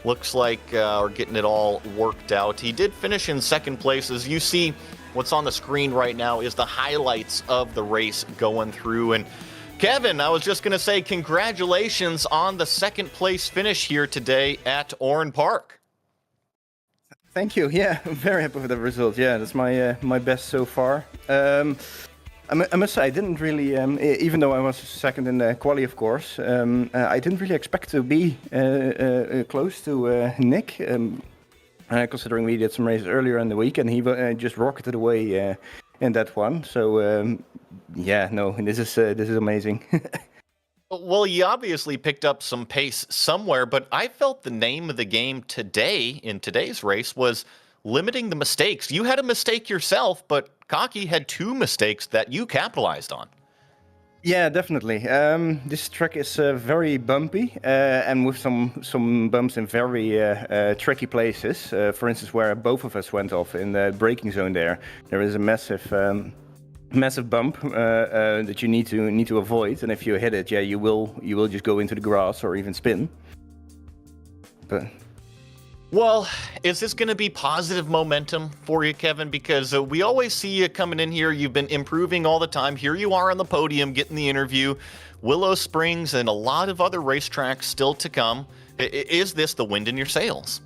Looks like we're getting it all worked out. He did finish in second place. As you see, what's on the screen right now is the highlights of the race going through. And Kevin, I was just going to say congratulations on the second place finish here today at Oran Park. Thank you. Yeah, I'm very happy with the result. Yeah, that's my best so far. I must say, I didn't really, even though I was second in the quali, of course, I didn't really expect to be close to Nick, considering we did some races earlier in the week, and he just rocketed away in that one. So, yeah, no, this is amazing. Well, you obviously picked up some pace somewhere, but I felt the name of the game today, in today's race, was limiting the mistakes. You had a mistake yourself, but Cocky had 2 mistakes that you capitalized on. Yeah, definitely. This track is very bumpy, and with some bumps in very tricky places. For instance, where both of us went off in the braking zone there is a massive massive bump that you need to avoid, and if you hit it, you will just go into the grass or even spin. But well, is this going to be positive momentum for you, Kevin? Because we always see you coming in here. You've been improving all the time. Here you are on the podium getting the interview. Willow Springs and a lot of other racetracks still to come. Is this the wind in your sails?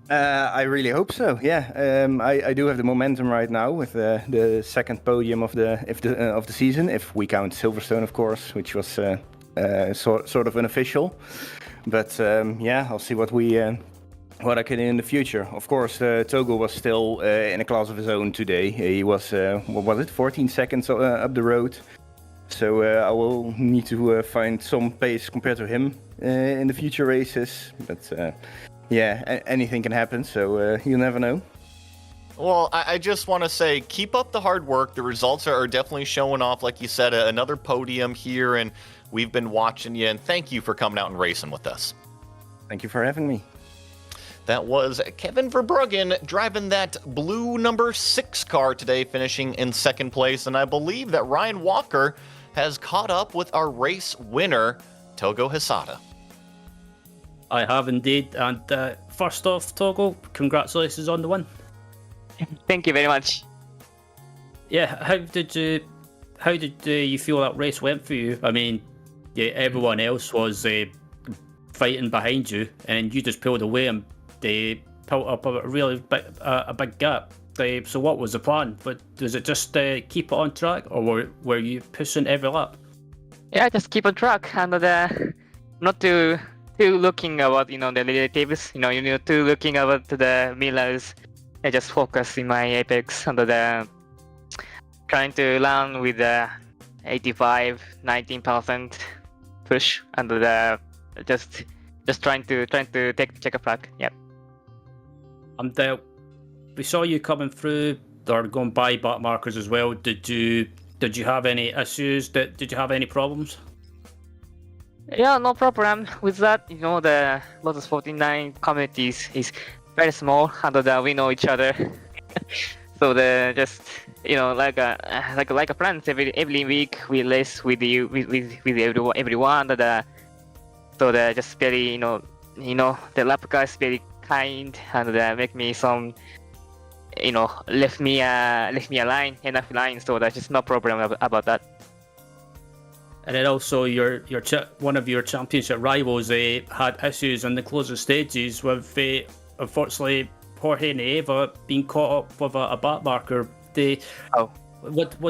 I really hope so. Yeah, I do have the momentum right now with the second podium of the season, if we count Silverstone, of course, which was sort of unofficial. But yeah, I'll see what I can do in the future. Of course, Togo was still in a class of his own today. He was, 14 seconds up the road. So I will need to find some pace compared to him in the future races. But yeah, anything can happen, so you never know. Well, I just want to say, keep up the hard work. The results are definitely showing off. Like you said, another podium here, and we've been watching you. And thank you for coming out and racing with us. Thank you for having me. That was Kevin Verbruggen driving that blue number 6 car today, finishing in second place. And I believe that Ryan Walker has caught up with our race winner, Togo Hisada. I have indeed. And first off, Togo, congratulations on the win. Thank you very much. Yeah, how did you feel that race went for you? I mean, yeah, everyone else was fighting behind you, and you just pulled away and they pulled up a really big gap. So what was the plan? But was it just keep it on track, or were you pushing every lap? Yeah, just keep on track and not too looking about the relatives. Too looking about the mirrors. I just focus in my apex and trying to run with the 85-19% push and just trying to take the checker track. Yeah. And we saw you coming through or going by back markers as well. Did you have any issues? Did you have any problems? Yeah, no problem with that. The Lotus 49 community is very small, and we know each other. So just like a friends. Every week we race with you with everyone. So just very the lap guys very kind and make me some left me a line, enough line. So that's just no problem about that. And then also one of your championship rivals had issues in the closing stages with unfortunately Jorge and Eva being caught up with a back marker. What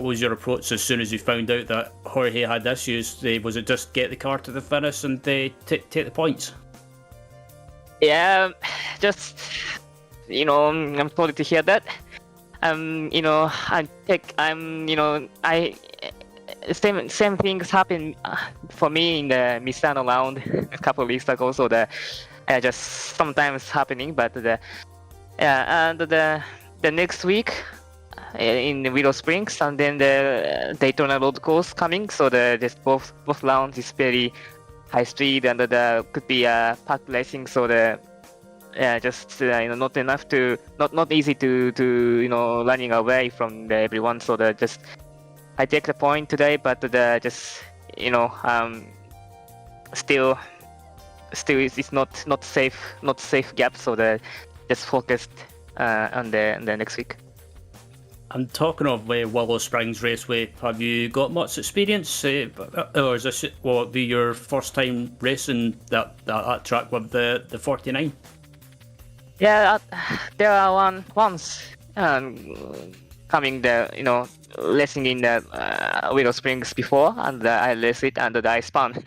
was your approach as soon as you found out that Jorge had issues? Was it just get the car to the finish and take the points? Yeah, just I'm sorry to hear that. Same things happened for me in the Misano round a couple of weeks ago. So just sometimes happening, but and the next week in the Willow Springs, and then the Daytona road course coming. So just both rounds is very high speed, and could be pack racing. So just not enough to not easy to running away from everyone. So just I take the point today, but just still it's not safe gap. So just focused on the next week. And talking of Willow Springs Raceway, have you got much experience, or is this will it be your first time racing that track with the 49? Yeah, there are once coming racing in the Willow Springs before, and I raced it and I spun.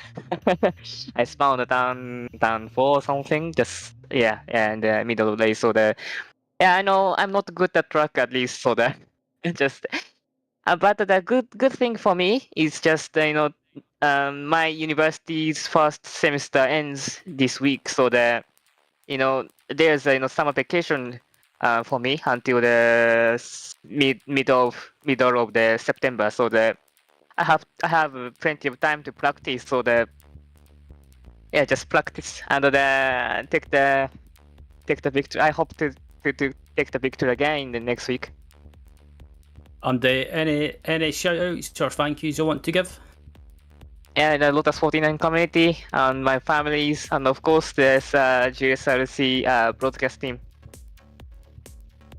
I spun down 4 or something. Just in the middle of the day. So I know I'm not good at track at least. So just but the good thing for me is just my university's first semester ends this week. So there's summer vacation for me until the middle of the September. So I have plenty of time to practice. So just practice and take the victory. I hope to take the victory again in the next week. And any shout outs or thank yous you want to give? And the Lotus 49 community, and my families, and of course there's GSRC broadcast team.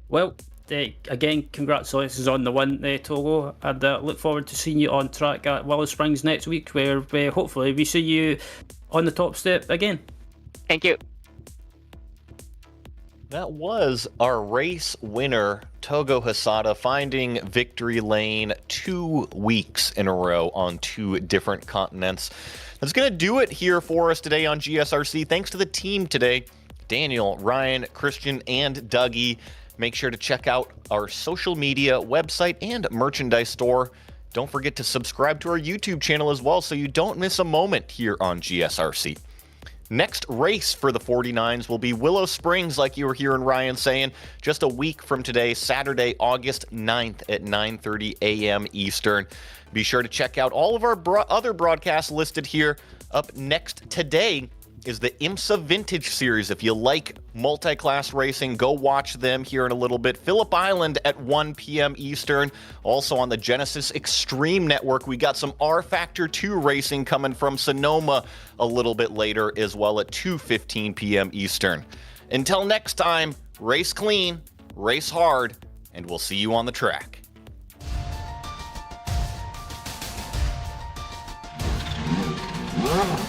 Well, again, congratulations on the win, Togo, and look forward to seeing you on track at Willow Springs next week, where hopefully we see you on the top step again. Thank you. That was our race winner, Togo Hisada, finding victory lane 2 weeks in a row on 2 different continents. That's going to do it here for us today on GSRC. Thanks to the team today, Daniel, Ryan, Christian, and Dougie. Make sure to check out our social media, website, and merchandise store. Don't forget to subscribe to our YouTube channel as well so you don't miss a moment here on GSRC. Next race for the 49s will be Willow Springs, like you were hearing Ryan saying, just a week from today, Saturday, August 9th at 9:30 a.m. Eastern. Be sure to check out all of our other broadcasts listed here. Up next today is the IMSA Vintage Series. If you like multi-class racing, go watch them here in a little bit. Phillip Island at 1 p.m. Eastern. Also on the Genesis Extreme Network, we got some R Factor 2 racing coming from Sonoma a little bit later as well at 2:15 p.m. Eastern. Until next time, race clean, race hard, and we'll see you on the track. Wow.